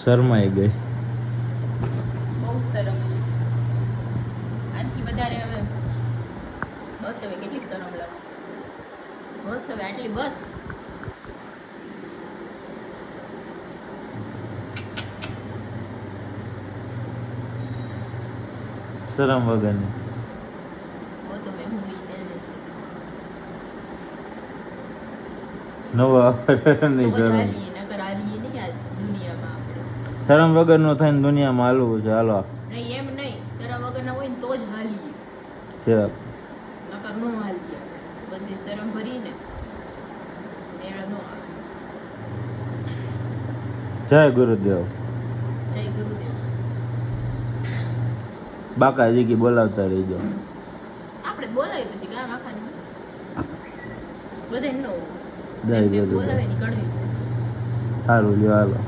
શરમાઈ ગઈ. બહુ શરમ આવી. આનાથી વધારે હવે બસ હવે કેટલી શરમ લાગે. બસ હવે આટલી બસ. શરમ વગરની. वो तो मैं हूँ ही नहीं जैसे નવા નહીં तो શરમ. हाली नकर हाली नहीं आ दुनिया में આપણે શરમ વગર નો થાય ને દુનિયામાં હાલવું છે. હાલો નહીં એમ નહીં શરમ વગર ના હોય ને તો જ હાલીએ છે. નકર નો હાલીએ બધી શરમ ભરીને મેળા નો આવે. જય ગુરુદેવ. જય ગુરુદેવ. બાકાજી કી બોલાવતા રહીજો. આપણે બોલાવી પછી ગામ આખાને બધાને નો જય ગુરુદેવ. બોલાવે ની કડવી. સારું લ્યો હાલો.